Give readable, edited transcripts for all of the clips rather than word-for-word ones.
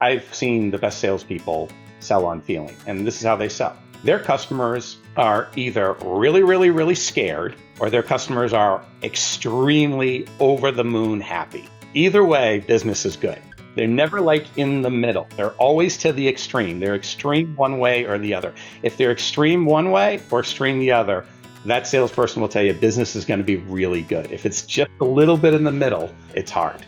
I've seen the best salespeople sell on feeling, and this is how they sell. Their customers are either really, really, really scared, or their customers are extremely over the moon happy. Either way, business is good. They're never like in the middle. They're always to the extreme. They're extreme one way or the other. If they're extreme one way or extreme the other, that salesperson will tell you business is going to be really good. If it's just a little bit in the middle, it's hard.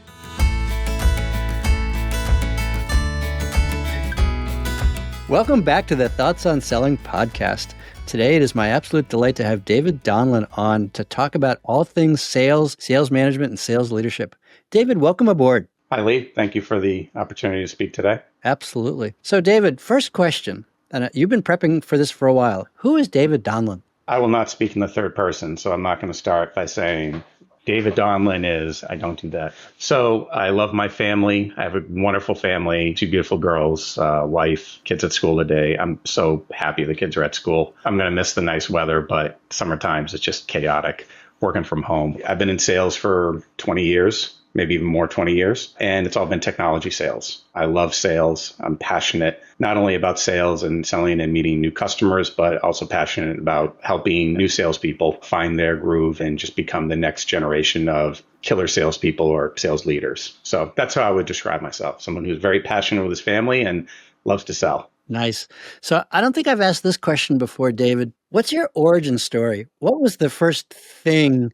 Welcome back to the Thoughts on Selling podcast. Today, it is my absolute delight to have David Donlan on to talk about all things sales, sales management, and sales leadership. David, welcome aboard. Hi, Lee. Thank you for the opportunity to speak today. Absolutely. So, David, first question, and you've been prepping for this for a while. Who is David Donlan? I will not speak in the third person, so I'm not going to start by saying David Donlan is. I don't do that. So I love my family. I have a wonderful family, two beautiful girls, wife, kids at school today. I'm so happy the kids are at school. I'm going to miss the nice weather, but summer times it's just chaotic working from home. I've been in sales for 20 years. Maybe even more, 20 years. And it's all been technology sales. I love sales. I'm passionate not only about sales and selling and meeting new customers, but also passionate about helping new salespeople find their groove and just become the next generation of killer salespeople or sales leaders. So that's how I would describe myself. Someone who's very passionate with his family and loves to sell. Nice. So I don't think I've asked this question before, David. What's your origin story? What was the first thing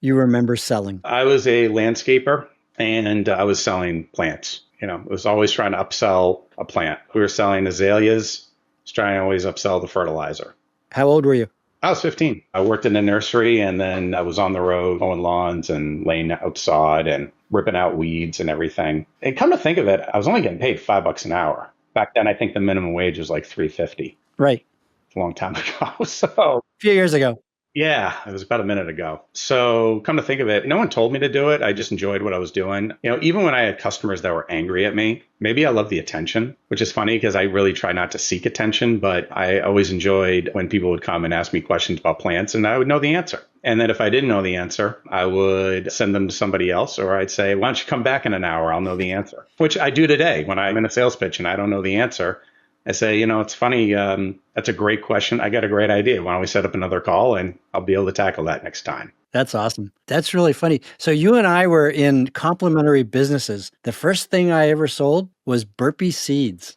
you remember selling? I was a landscaper and I was selling plants. I was always trying to upsell a plant. We were selling azaleas, was trying to always upsell the fertilizer. How old were you? I was 15. I worked in a nursery and then I was on the road mowing lawns and laying out sod and ripping out weeds and everything. And come to think of it, I was only getting paid $5 an hour. Back then, I think the minimum wage was like $3.50. Right. A long time ago. So a few years ago. Yeah, it was about a minute ago. So come to think of it, no one told me to do it. I just enjoyed what I was doing. Even when I had customers that were angry at me, maybe I love the attention, which is funny because I really try not to seek attention, but I always enjoyed when people would come and ask me questions about plants and I would know the answer. And then if I didn't know the answer, I would send them to somebody else, or I'd say, why don't you come back in an hour? I'll know the answer, which I do today when I'm in a sales pitch and I don't know the answer. I say, it's funny. That's a great question. I got a great idea. Why don't we set up another call and I'll be able to tackle that next time. That's awesome. That's really funny. So you and I were in complementary businesses. The first thing I ever sold was burpee seeds,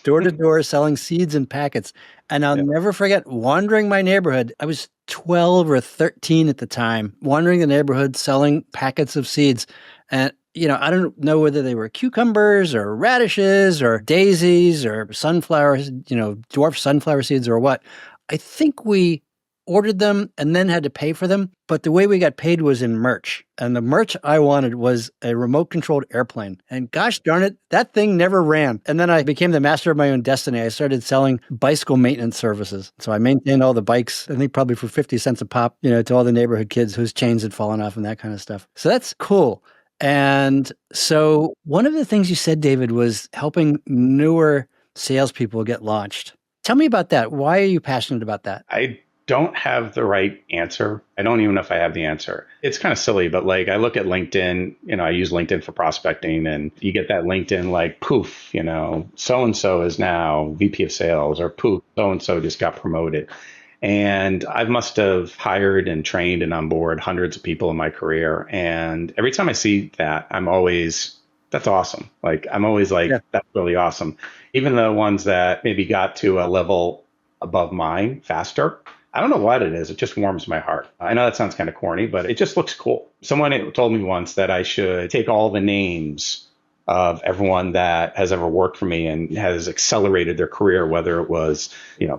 door to door selling seeds in packets. And I'll never forget wandering my neighborhood. I was 12 or 13 at the time, wandering the neighborhood selling packets of seeds. And I don't know whether they were cucumbers or radishes or daisies or sunflowers, dwarf sunflower seeds or what. I think we ordered them and then had to pay for them. But the way we got paid was in merch. And the merch I wanted was a remote controlled airplane. And gosh darn it, that thing never ran. And then I became the master of my own destiny. I started selling bicycle maintenance services. So I maintained all the bikes, I think probably for 50 cents a pop, to all the neighborhood kids whose chains had fallen off and that kind of stuff. So that's cool. And so one of the things you said, David, was helping newer salespeople get launched. Tell me about that. Why are you passionate about that? I don't have the right answer. I don't even know if I have the answer. It's kind of silly, but I look at LinkedIn, I use LinkedIn for prospecting and you get that LinkedIn poof, so-and-so is now VP of sales or poof, so-and-so just got promoted. And I must have hired and trained and onboard hundreds of people in my career. And every time I see that, I'm always, that's awesome. I'm always that's really awesome. Even the ones that maybe got to a level above mine faster. I don't know what it is. It just warms my heart. I know that sounds kind of corny, but it just looks cool. Someone told me once that I should take all the names of everyone that has ever worked for me and has accelerated their career, whether it was,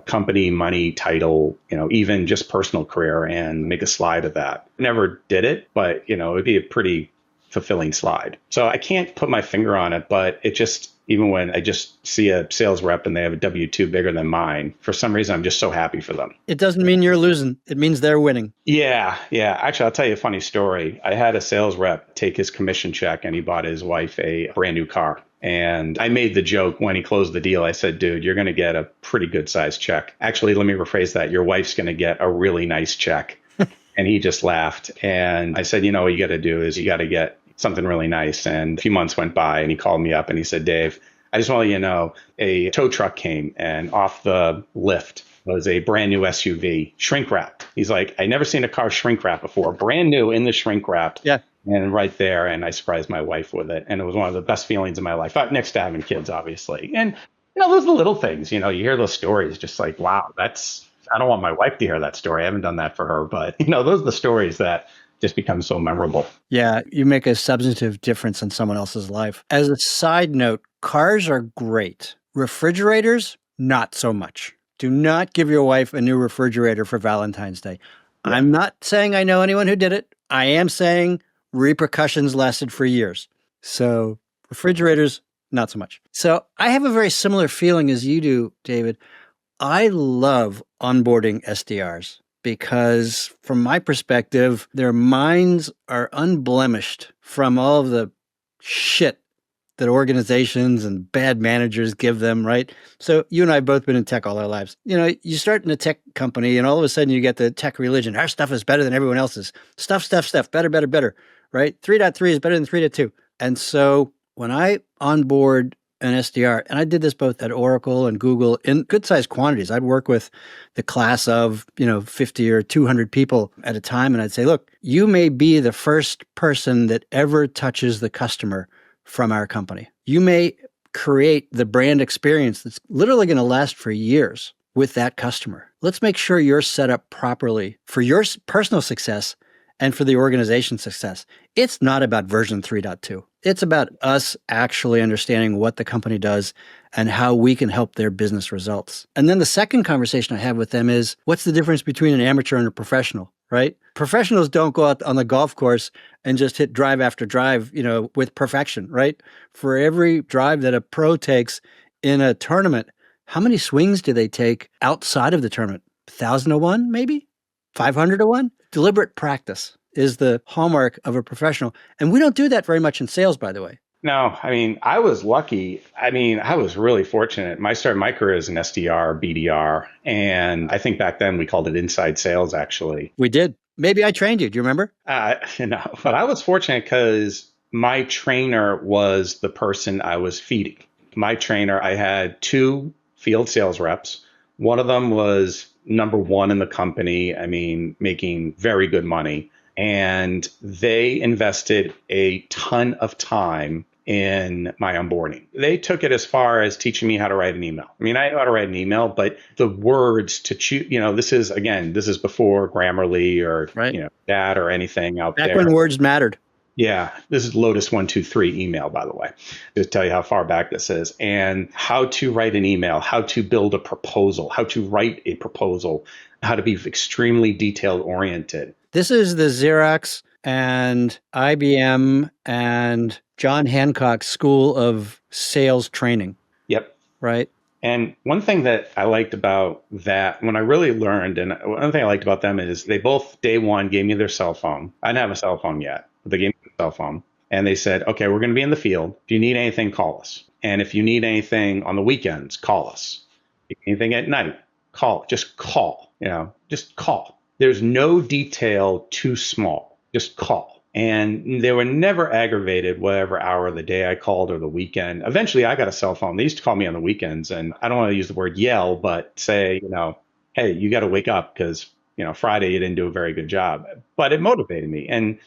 company, money, title, even just personal career, and make a slide of that. Never did it, but, it would be a pretty fulfilling slide. So I can't put my finger on it, but it just, even when I just see a sales rep and they have a W-2 bigger than mine, for some reason, I'm just so happy for them. It doesn't mean you're losing. It means they're winning. Yeah. Actually, I'll tell you a funny story. I had a sales rep take his commission check and he bought his wife a brand new car. And I made the joke when he closed the deal. I said, dude, you're going to get a pretty good sized check. Actually, let me rephrase that. Your wife's going to get a really nice check. And he just laughed. And I said, what you got to do is you got to get something really nice. And a few months went by and he called me up and he said, Dave, I just want to let you know, a tow truck came and off the lift was a brand new SUV, shrink wrapped. He's like, I never seen a car shrink wrap before, brand new in the shrink wrap. Yeah. And right there, and I surprised my wife with it. And it was one of the best feelings of my life, next to having kids, obviously. And, those are the little things, you hear those stories, just like, wow, I don't want my wife to hear that story. I haven't done that for her. But, those are the stories that just become so memorable. Yeah, you make a substantive difference in someone else's life. As a side note, cars are great. Refrigerators, not so much. Do not give your wife a new refrigerator for Valentine's Day. Yeah. I'm not saying I know anyone who did it. I am saying repercussions lasted for years. So refrigerators, not so much. So I have a very similar feeling as you do, David. I love onboarding SDRs because from my perspective, their minds are unblemished from all of the shit that organizations and bad managers give them, right? So you and I have both been in tech all our lives. You start in a tech company and all of a sudden you get the tech religion. Our stuff is better than everyone else's. Stuff, better, right? 3.3 is better than 3.2. And so when I onboard an SDR, and I did this both at Oracle and Google in good sized quantities. I'd work with the class of, 50 or 200 people at a time. And I'd say, look, you may be the first person that ever touches the customer from our company. You may create the brand experience that's literally going to last for years with that customer. Let's make sure you're set up properly for your personal success and for the organization's success. It's not about version 3.2. It's about us actually understanding what the company does and how we can help their business results. And then the second conversation I have with them is, what's the difference between an amateur and a professional, right? Professionals don't go out on the golf course and just hit drive after drive, with perfection, right? For every drive that a pro takes in a tournament, how many swings do they take outside of the tournament? 1,000 to 1, maybe? 500 to 1? Deliberate practice is the hallmark of a professional. And we don't do that very much in sales, by the way. No, I was lucky. I was really fortunate. I started my career as an SDR, BDR, and I think back then we called it inside sales, actually. We did. Maybe I trained you. Do you remember? But I was fortunate because my trainer was the person I was feeding. My trainer, I had 2 field sales reps. One of them was number 1 in the company, making very good money. And they invested a ton of time in my onboarding. They took it as far as teaching me how to write an email. I know how to write an email, but the words to choose, this is before Grammarly or, right. that or anything out back there. Back when words mattered. Yeah, this is Lotus 123 email, by the way, to tell you how far back this is, and how to write an email, how to build a proposal, how to write a proposal, how to be extremely detailed oriented. This is the Xerox and IBM and John Hancock School of Sales training. Yep. Right. And one thing that I liked about that, when I really learned, and one thing I liked about them is they both, day one, gave me their cell phone. I didn't have a cell phone yet, but they gave me a cell phone. And they said, okay, we're going to be in the field. If you need anything, call us. And if you need anything on the weekends, call us. If you need anything at night, call. Just call. Just call. There's no detail too small. Just call. And they were never aggravated whatever hour of the day I called or the weekend. Eventually, I got a cell phone. They used to call me on the weekends. And I don't want to use the word yell, but say, hey, you got to wake up because, Friday you didn't do a very good job. But it motivated me. And,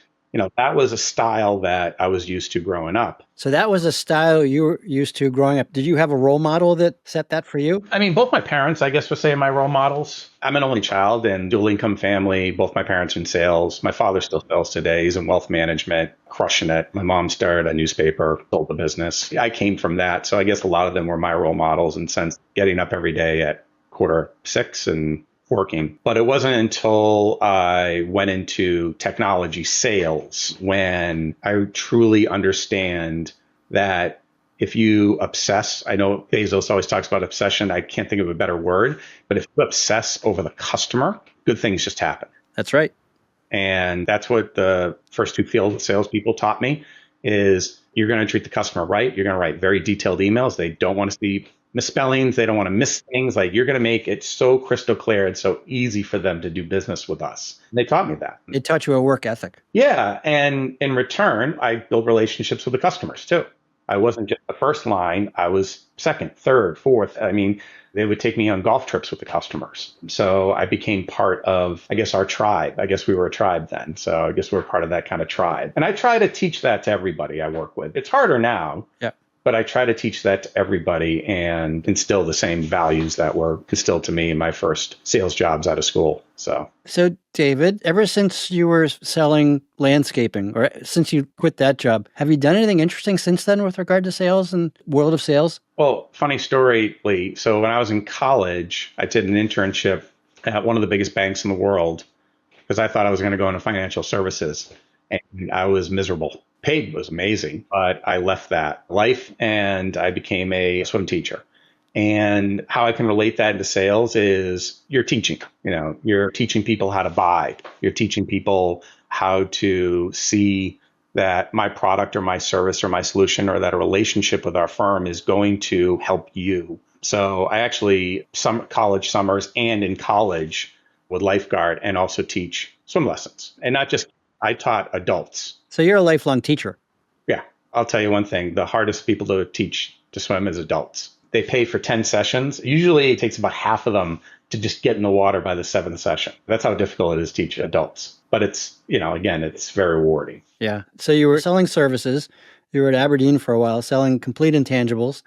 that was a style that I was used to growing up. So that was a style you were used to growing up. Did you have a role model that set that for you? Both my parents, I guess, would say my role models. I'm an only child and dual income family. Both my parents are in sales. My father still sells today. He's in wealth management, crushing it. My mom started a newspaper, sold the business. I came from that. So I guess a lot of them were my role models in the sense getting up every day at 5:45 and working. But it wasn't until I went into technology sales when I truly understand that if you obsess, I know Bezos always talks about obsession. I can't think of a better word, but if you obsess over the customer, good things just happen. That's right. And that's what the first 2 field salespeople taught me is you're going to treat the customer right. You're going to write very detailed emails. They don't want to see misspellings. They don't want to miss things. Like you're going to make it so crystal clear and so easy for them to do business with us. And they taught me that. It taught you a work ethic. Yeah. And in return, I build relationships with the customers too. I wasn't just the first line. I was second, third, fourth. I mean, they would take me on golf trips with the customers. So I became part of, I guess, our tribe. I guess we were a tribe then. So I guess we're part of that kind of tribe. And I try to teach that to everybody I work with. It's harder now. Yeah. But I try to teach that to everybody and instill the same values that were instilled to me in my first sales jobs out of school. So David, ever since you were selling landscaping or since you quit that job, have you done anything interesting since then with regard to sales and world of sales? Well, funny story, Lee. So when I was in college, I did an internship at one of the biggest banks in the world because I thought I was going to go into financial services, and I was miserable. Paid was amazing, but I left that life and I became a swim teacher. And how I can relate that into sales is you're teaching, you're teaching people how to buy. You're teaching people how to see that my product or my service or my solution or that a relationship with our firm is going to help you. So I actually, some college summers and in college would lifeguard and also teach swim lessons. And not just, I taught adults. So you're a lifelong teacher. Yeah. I'll tell you one thing. The hardest people to teach to swim is adults. They pay for 10 sessions. Usually it takes about half of them to just get in the water by the 7th session. That's how difficult it is to teach adults. But it's, again, it's very rewarding. Yeah. So you were selling services. You were at Aberdeen for a while, selling complete intangibles.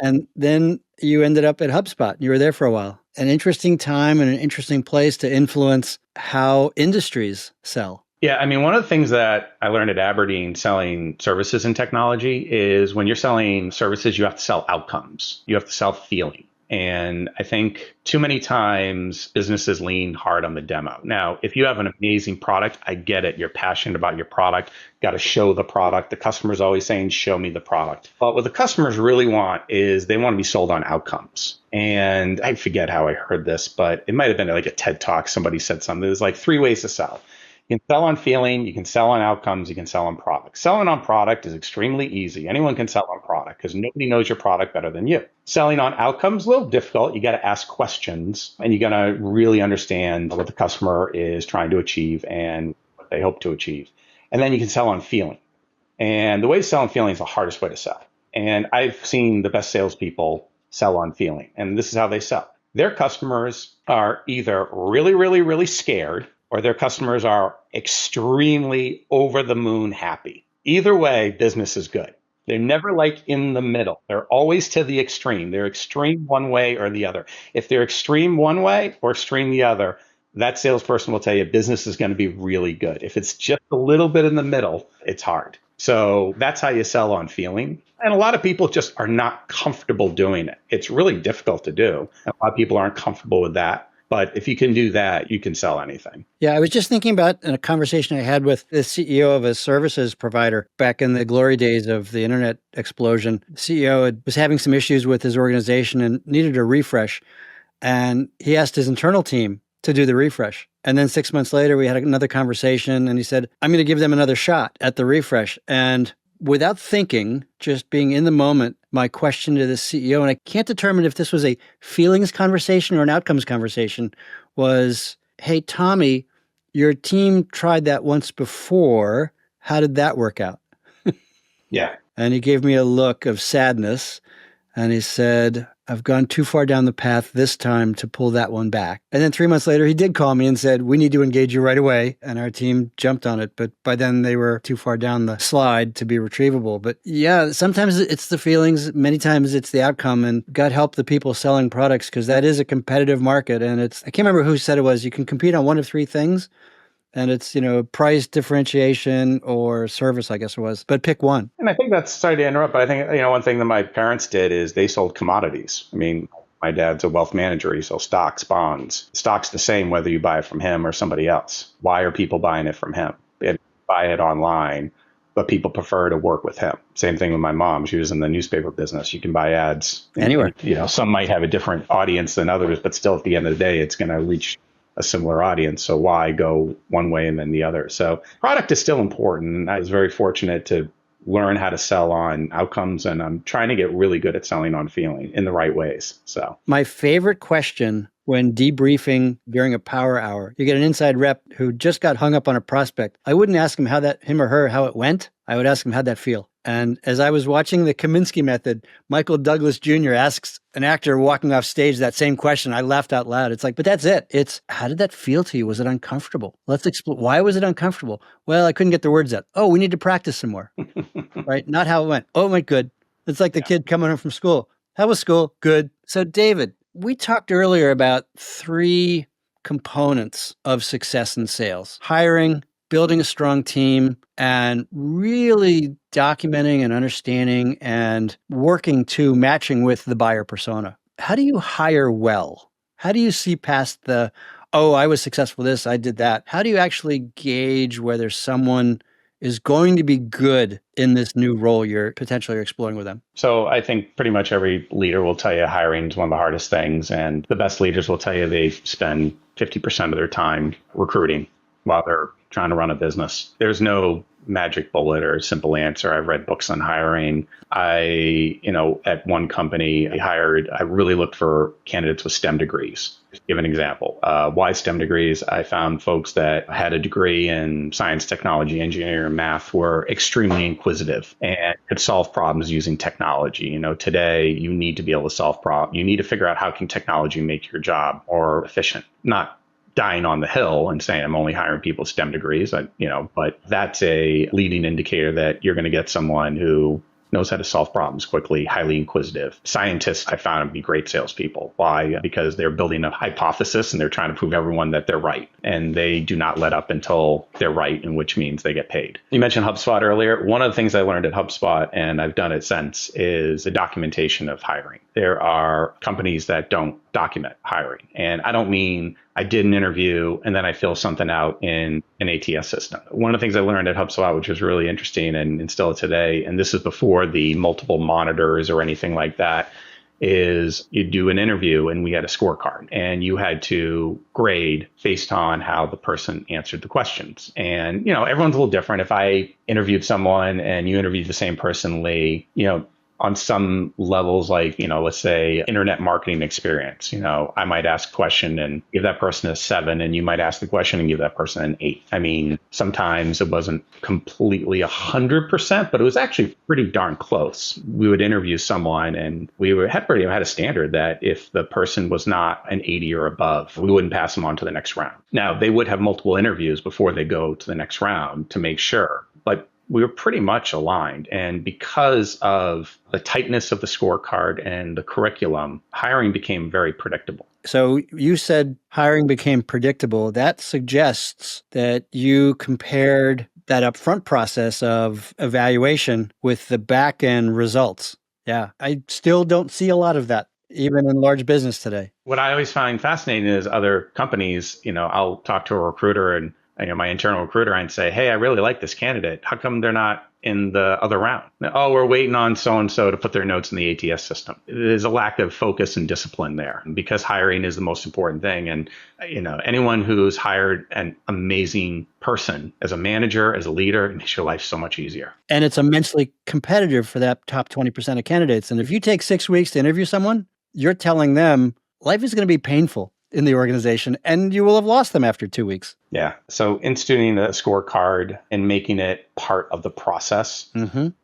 And then you ended up at HubSpot. You were there for a while. An interesting time and an interesting place to influence how industries sell. Yeah, I mean, one of the things that I learned at Aberdeen selling services and technology is when you're selling services, you have to sell outcomes. You have to sell feeling. And I think too many times businesses lean hard on the demo. Now, if you have an amazing product, I get it. You're passionate about your product, got to show the product. The customer's always saying, show me the product. But what the customers really want is they want to be sold on outcomes. And I forget how I heard this, but it might have been like a TED Talk. Somebody said something. There's like 3 ways to sell. You can sell on feeling, you can sell on outcomes, you can sell on product. Selling on product is extremely easy. Anyone can sell on product because nobody knows your product better than you. Selling on outcomes, a little difficult. You got to ask questions and you got to really understand what the customer is trying to achieve and what they hope to achieve. And then you can sell on feeling. And the way to sell on feeling is the hardest way to sell. And I've seen the best salespeople sell on feeling. And this is how they sell. Their customers are either really, really, really scared, or their customers are extremely over the moon happy. Either way, business is good. They're never like in the middle. They're always to the extreme. They're extreme one way or the other. If they're extreme one way or extreme the other, that salesperson will tell you business is going to be really good. If it's just a little bit in the middle, it's hard. So that's how you sell on feeling. And a lot of people just are not comfortable doing it. It's really difficult to do. A lot of people aren't comfortable with that. But if you can do that, you can sell anything. Yeah, I was just thinking about a conversation I had with the CEO of a services provider back in the glory days of the internet explosion. The CEO was having some issues with his organization and needed a refresh. And he asked his internal team to do the refresh. And then 6 months later, we had another conversation and he said, I'm going to give them another shot at the refresh. And without thinking, just being in the moment, my question to the CEO, and I can't determine if this was a feelings conversation or an outcomes conversation, was, hey, Tommy, your team tried that once before. How did that work out? Yeah. And he gave me a look of sadness. And he said, I've gone too far down the path this time to pull that one back. And then 3 months later, he did call me and said, we need to engage you right away. And our team jumped on it. But by then they were too far down the slide to be retrievable. But yeah, sometimes it's the feelings. Many times it's the outcome. And God help the people selling products because that is a competitive market. And I can't remember who said it was. You can compete on one of 3 things. And it's, price differentiation or service, I guess it was, but pick one. And I think that's, sorry to interrupt, but I think, one thing that my parents did is they sold commodities. I mean, my dad's a wealth manager. He sells stocks, bonds. Stock's the same whether you buy it from him or somebody else. Why are people buying it from him? They buy it online, but people prefer to work with him. Same thing with my mom. She was in the newspaper business. You can buy ads anywhere. Some might have a different audience than others, but still at the end of the day, it's going to reach a similar audience. So why go one way and then the other? So product is still important. I was very fortunate to learn how to sell on outcomes, and I'm trying to get really good at selling on feeling in the right ways. So my favorite question when debriefing during a power hour, you get an inside rep who just got hung up on a prospect. I wouldn't ask him him or her how it went. I would ask him how'd that feel. And as I was watching the Kaminsky Method, Michael Douglas Jr. asks an actor walking off stage that same question. I laughed out loud. It's like, but that's it. It's, how did that feel to you? Was it uncomfortable? Let's explore. Why was it uncomfortable? Well, I couldn't get the words out. Oh, we need to practice some more. Right? Not how it went. Oh, it went good. It's like the kid coming home from school. How was school? Good. So, David, we talked earlier about 3 components of success in sales: hiring, building a strong team, and really documenting and understanding and working to matching with the buyer persona. How do you hire well? How do you see past the, oh, I was successful this, I did that? How do you actually gauge whether someone is going to be good in this new role you're potentially exploring with them? So I think pretty much every leader will tell you hiring is one of the hardest things. And the best leaders will tell you they spend 50% of their time recruiting while they're trying to run a business. There's no magic bullet or simple answer. I've read books on hiring. At one company, I really looked for candidates with STEM degrees. To give an example. Why STEM degrees? I found folks that had a degree in science, technology, engineering, and math were extremely inquisitive and could solve problems using technology. Today you need to be able to solve problems. You need to figure out how can technology make your job more efficient, not dying on the hill and saying I'm only hiring people with STEM degrees, but that's a leading indicator that you're going to get someone who knows how to solve problems quickly, highly inquisitive. Scientists, I found to be great salespeople. Why? Because they're building a hypothesis and they're trying to prove everyone that they're right. And they do not let up until they're right, and which means they get paid. You mentioned HubSpot earlier. One of the things I learned at HubSpot, and I've done it since, is the documentation of hiring. There are companies that don't document hiring. And I don't mean I did an interview and then I fill something out in an ATS system. One of the things I learned at HubSpot, which was really interesting and still today, and this is before the multiple monitors or anything like that, is you do an interview and we had a scorecard and you had to grade based on how the person answered the questions. And, everyone's a little different. If I interviewed someone and you interviewed the same person, Lee, on some levels, like, let's say internet marketing experience, I might ask a question and give that person a 7, and you might ask the question and give that person an 8. I mean, sometimes it wasn't completely 100%, but it was actually pretty darn close. We would interview someone and we had a standard that if the person was not an 80 or above, we wouldn't pass them on to the next round. Now, they would have multiple interviews before they go to the next round to make sure, but we were pretty much aligned. And because of the tightness of the scorecard and the curriculum, hiring became very predictable. So you said hiring became predictable. That suggests that you compared that upfront process of evaluation with the back end results. Yeah, I still don't see a lot of that, even in large business today. What I always find fascinating is other companies, I'll talk to a recruiter and my internal recruiter and say, hey, I really like this candidate. How come they're not in the other round? Oh, we're waiting on so-and-so to put their notes in the ATS system. There's a lack of focus and discipline there because hiring is the most important thing. And, anyone who's hired an amazing person as a manager, as a leader, it makes your life so much easier. And it's immensely competitive for that top 20% of candidates. And if you take 6 weeks to interview someone, you're telling them life is going to be painful in the organization, and you will have lost them after 2 weeks. Yeah. So instituting a scorecard and making it part of the process,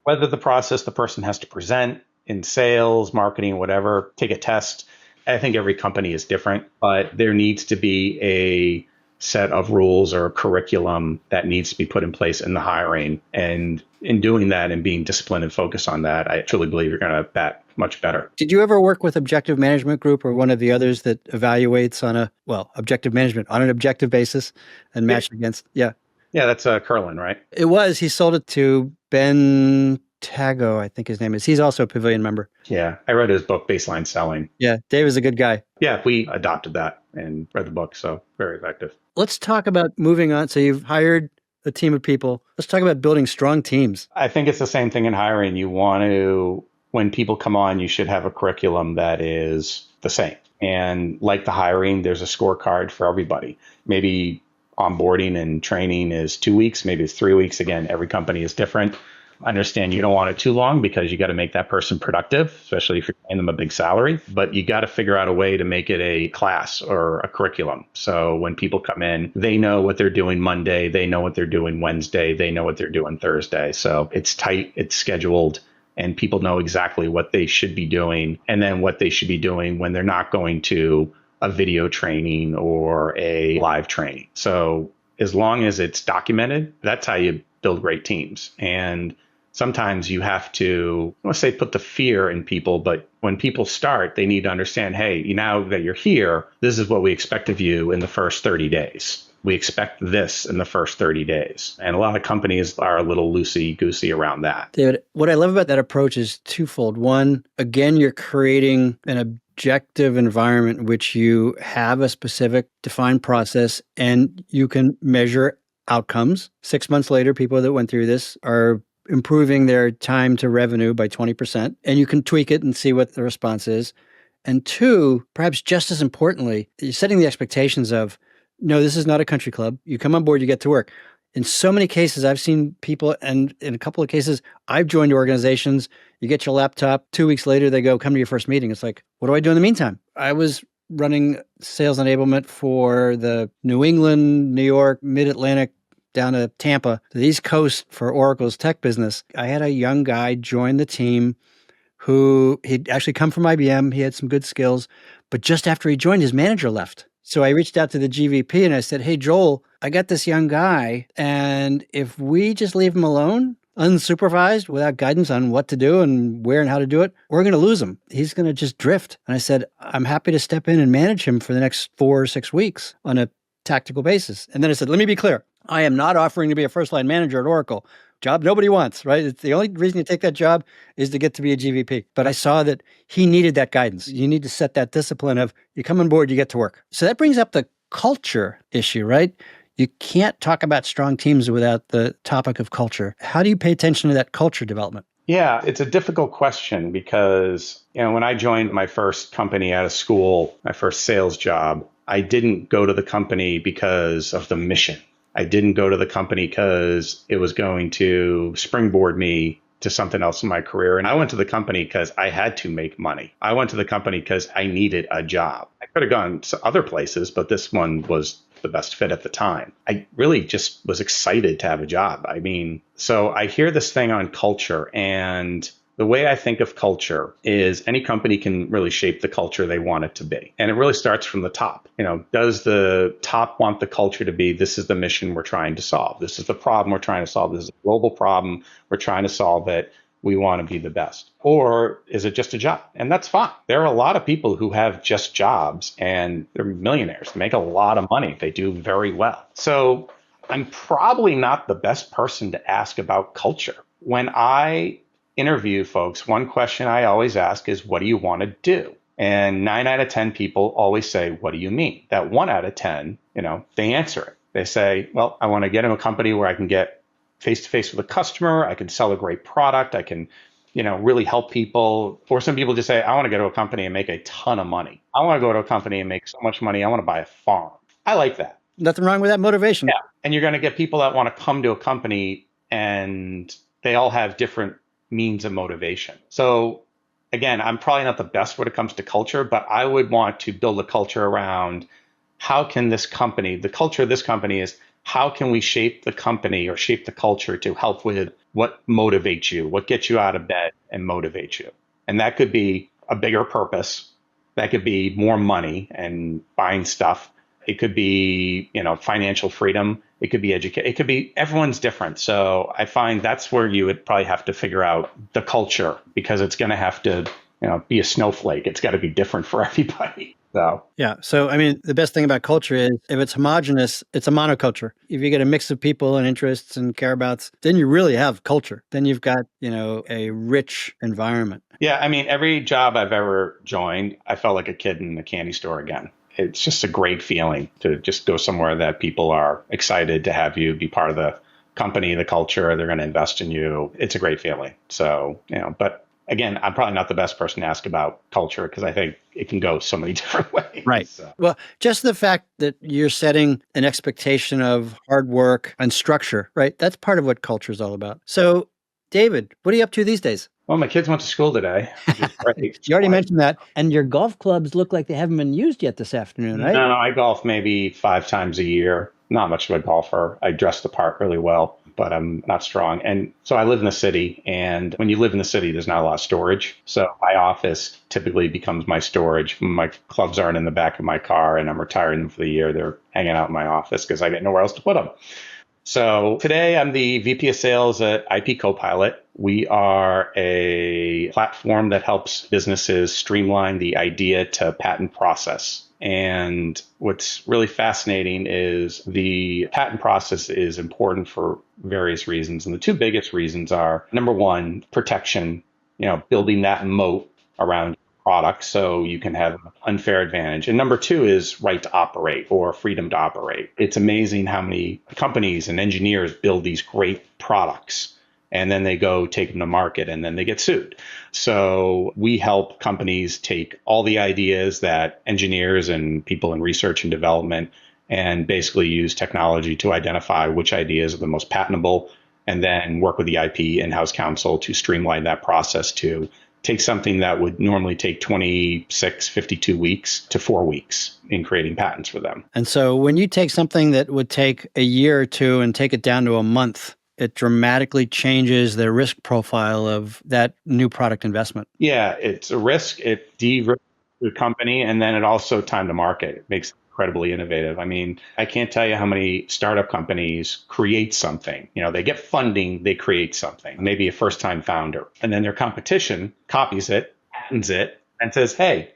whether the process the person has to present in sales, marketing, whatever, take a test. I think every company is different, but there needs to be a set of rules or a curriculum that needs to be put in place in the hiring. And in doing that and being disciplined and focused on that, I truly believe you're going to bat much better. Did you ever work with Objective Management Group or one of the others that evaluates on Objective Management on an objective basis and matched against? Yeah. Yeah, that's Curlin, right? It was. He sold it to Ben Tago, I think his name is. He's also a Pavilion member. Yeah, I read his book, Baseline Selling. Yeah, Dave is a good guy. Yeah, we adopted that and read the book, so very effective. Let's talk about moving on. So you've hired a team of people. Let's talk about building strong teams. I think it's the same thing in hiring. You want to, when people come on, you should have a curriculum that is the same. And like the hiring, there's a scorecard for everybody. Maybe onboarding and training is 2 weeks, maybe it's 3 weeks. Again, every company is different. I understand you don't want it too long because you got to make that person productive, especially if you're paying them a big salary, but you got to figure out a way to make it a class or a curriculum. So when people come in, they know what they're doing Monday, they know what they're doing Wednesday, they know what they're doing Thursday. So it's tight, it's scheduled, and people know exactly what they should be doing and then what they should be doing when they're not going to a video training or a live training. So as long as it's documented, that's how you build great teams. And sometimes you have to, I want to say put the fear in people, but when people start, they need to understand, hey, now that you're here, this is what we expect of you in the first 30 days. We expect this in the first 30 days. And a lot of companies are a little loosey-goosey around that. David, what I love about that approach is twofold. One, again, you're creating an objective environment in which you have a specific defined process and you can measure outcomes. 6 months later, people that went through this are improving their time to revenue by 20%, and you can tweak it and see what the response is. And two, perhaps just as importantly, you're setting the expectations of, no, this is not a country club. You come on board, you get to work. In so many cases, I've seen people, and in a couple of cases, I've joined organizations. You get your laptop, 2 weeks later, they go, come to your first meeting. It's like, what do I do in the meantime? I was running sales enablement for the New England, New York, Mid-Atlantic, down to Tampa, to the East Coast for Oracle's tech business. I had a young guy join the team who he'd actually come from IBM. He had some good skills, but just after he joined, his manager left. So I reached out to the GVP and I said, hey, Joel, I got this young guy, and if we just leave him alone, unsupervised, without guidance on what to do and where and how to do it, we're going to lose him. He's going to just drift. And I said, I'm happy to step in and manage him for the next 4 or 6 weeks on a tactical basis. And then I said, let me be clear. I am not offering to be a first-line manager at Oracle. Job nobody wants, right? It's the only reason you take that job is to get to be a GVP. But I saw that he needed that guidance. You need to set that discipline of you come on board, you get to work. So that brings up the culture issue, right? You can't talk about strong teams without the topic of culture. How do you pay attention to that culture development? Yeah, it's a difficult question because, when I joined my first company out of school, my first sales job, I didn't go to the company because of the mission. I didn't go to the company because it was going to springboard me to something else in my career. And I went to the company because I had to make money. I went to the company because I needed a job. I could have gone to other places, but this one was the best fit at the time. I really just was excited to have a job. So I hear this thing on culture, and the way I think of culture is any company can really shape the culture they want it to be. And it really starts from the top. Does the top want the culture to be, this is the mission we're trying to solve. This is the problem we're trying to solve. This is a global problem. We're trying to solve it. We want to be the best. Or is it just a job? And that's fine. There are a lot of people who have just jobs and they're millionaires. They make a lot of money. They do very well. So I'm probably not the best person to ask about culture. When I interview folks, one question I always ask is, what do you want to do? And 9 out of 10 people always say, what do you mean? That 1 out of 10, they answer it. They say, well, I want to get in a company where I can get face-to-face with a customer. I can sell a great product. I can, really help people. Or some people just say, I want to go to a company and make a ton of money. I want to go to a company and make so much money. I want to buy a farm. I like that. Nothing wrong with that motivation. Yeah. And you're going to get people that want to come to a company and they all have different means of motivation. So again, I'm probably not the best when it comes to culture, but I would want to build a culture around how can this company, the culture of this company is, how can we shape the company or shape the culture to help with what motivates you, what gets you out of bed and motivates you? And that could be a bigger purpose. That could be more money and buying stuff. It could be, financial freedom. It could be education. It could be, everyone's different. So I find that's where you would probably have to figure out the culture, because it's going to have to, be a snowflake. It's got to be different for everybody. So yeah. So the best thing about culture is if it's homogenous, it's a monoculture. If you get a mix of people and interests and careabouts, then you really have culture. Then you've got, a rich environment. Yeah. Every job I've ever joined, I felt like a kid in a candy store again. It's just a great feeling to just go somewhere that people are excited to have you be part of the company, the culture. They're going to invest in you. It's a great feeling. So, but again, I'm probably not the best person to ask about culture because I think it can go so many different ways. Right. So. Well, just the fact that you're setting an expectation of hard work and structure, right? That's part of what culture is all about. So, David, what are you up to these days? Well, my kids went to school today, which is great. You already mentioned that. And your golf clubs look like they haven't been used yet this afternoon, right? No, I golf maybe 5 times a year. Not much of a golfer. I dress the part really well, but I'm not strong. And so I live in the city. And when you live in the city, there's not a lot of storage. So my office typically becomes my storage. My clubs aren't in the back of my car and I'm retiring them for the year. They're hanging out in my office because I get nowhere else to put them. So today I'm the VP of Sales at IP Copilot. We are a platform that helps businesses streamline the idea to patent process. And what's really fascinating is the patent process is important for various reasons. And the two biggest reasons are, number one, protection, building that moat around product so you can have unfair advantage. And number two is right to operate or freedom to operate. It's amazing how many companies and engineers build these great products and then they go take them to market and then they get sued. So we help companies take all the ideas that engineers and people in research and development and basically use technology to identify which ideas are the most patentable and then work with the IP in-house counsel to streamline that process to take something that would normally take 26, 52 weeks to 4 weeks in creating patents for them. And so when you take something that would take a year or two and take it down to a month, it dramatically changes the risk profile of that new product investment. Yeah, it's a risk. It de-risks the company, and then it also time to market. It makes it incredibly innovative. I mean, I can't tell you how many startup companies create something. They get funding, they create something, maybe a first-time founder, and then their competition copies it, patents it, and says, hey,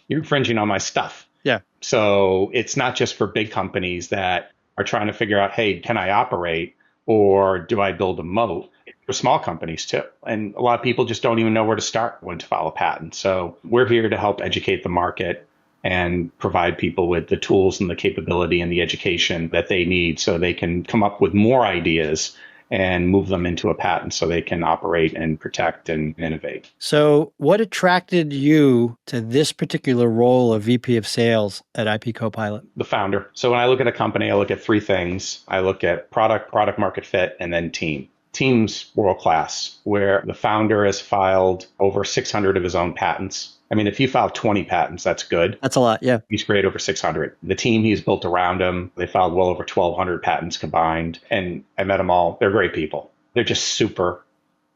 you're infringing on my stuff. Yeah. So it's not just for big companies that are trying to figure out, hey, can I operate or do I build a moat? For small companies too. And a lot of people just don't even know where to start when to file a patent. So we're here to help educate the market and provide people with the tools and the capability and the education that they need so they can come up with more ideas and move them into a patent so they can operate and protect and innovate. So what attracted you to this particular role of VP of Sales at IP Copilot? The founder. So when I look at a company, I look at three things. I look at product market fit, and then team. Team's world-class, where the founder has filed over 600 of his own patents. I mean, if you file 20 patents, that's good. That's a lot, yeah. He's created over 600. The team he's built around him, they filed well over 1,200 patents combined. And I met them all. They're great people. They're just super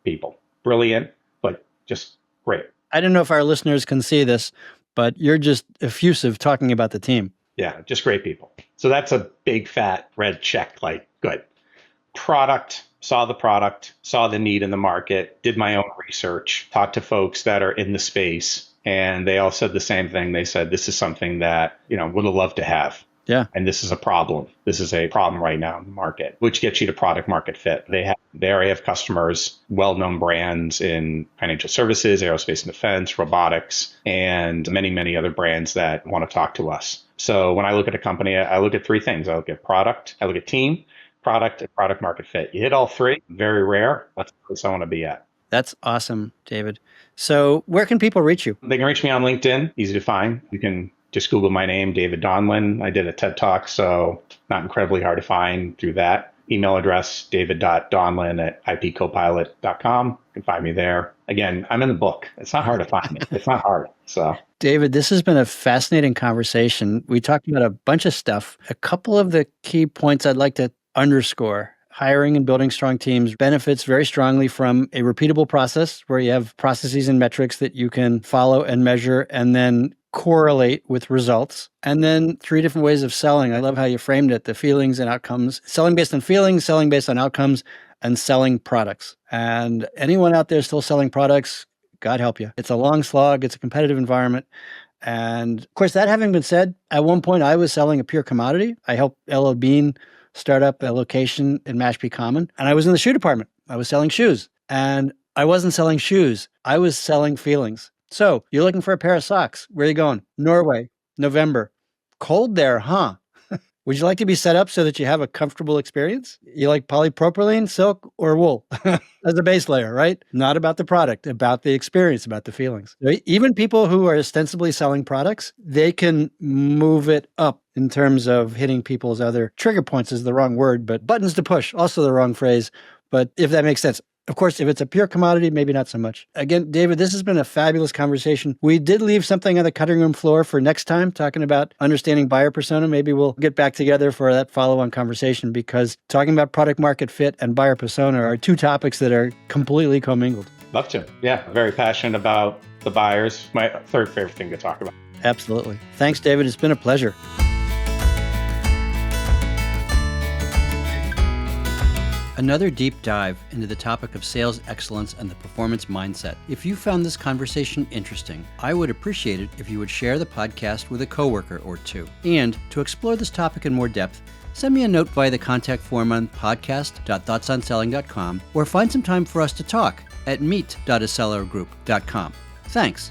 people. Brilliant, but just great. I don't know if our listeners can see this, but you're just effusive talking about the team. Yeah, just great people. So that's a big fat red check, like good. Product. Saw the need in the market, did my own research, talked to folks that are in the space, and they all said the same thing. They said, this is something that, would have loved to have. Yeah. And this is a problem. This is a problem right now in the market, which gets you to product market fit. They already have customers, well-known brands in financial services, aerospace and defense, robotics, and many, many other brands that want to talk to us. So when I look at a company, I look at three things. I look at product, I look at team, product, and product market fit. You hit all three, very rare. That's the place I want to be at. That's awesome, David. So where can people reach you? They can reach me on LinkedIn, easy to find. You can just Google my name, David Donlan. I did a TED Talk, so not incredibly hard to find through that. Email address, david.donlan@ipcopilot.com. You can find me there. Again, I'm in the book. It's not hard to find me. It's not hard. So, David, this has been a fascinating conversation. We talked about a bunch of stuff. A couple of the key points I'd like to underscore. Hiring and building strong teams benefits very strongly from a repeatable process where you have processes and metrics that you can follow and measure and then correlate with results. And then 3 different ways of selling. I love how you framed it, the feelings and outcomes, selling based on feelings, selling based on outcomes, and selling products. And anyone out there still selling products, God help you. It's a long slog. It's a competitive environment. And of course, that having been said, at one point I was selling a pure commodity. I helped LL Bean start up a location in Mashpee Common. And I was in the shoe department. I was selling shoes. And I wasn't selling shoes. I was selling feelings. So you're looking for a pair of socks. Where are you going? Norway, November. Cold there, huh? Would you like to be set up so that you have a comfortable experience? You like polypropylene, silk, or wool as a base layer, right? Not about the product, about the experience, about the feelings. Even people who are ostensibly selling products, they can move it up in terms of hitting people's other trigger points is the wrong word, but buttons to push, also the wrong phrase. But if that makes sense. Of course, if it's a pure commodity, maybe not so much. Again, David, this has been a fabulous conversation. We did leave something on the cutting room floor for next time, talking about understanding buyer persona. Maybe we'll get back together for that follow-on conversation, because talking about product market fit and buyer persona are two topics that are completely commingled. Love to. Yeah, very passionate about the buyers. My third favorite thing to talk about. Absolutely. Thanks, David. It's been a pleasure. Another deep dive into the topic of sales excellence and the performance mindset. If you found this conversation interesting, I would appreciate it if you would share the podcast with a coworker or two. And to explore this topic in more depth, send me a note via the contact form on podcast.thoughtsonselling.com, or find some time for us to talk at meet.acellergroup.com. Thanks.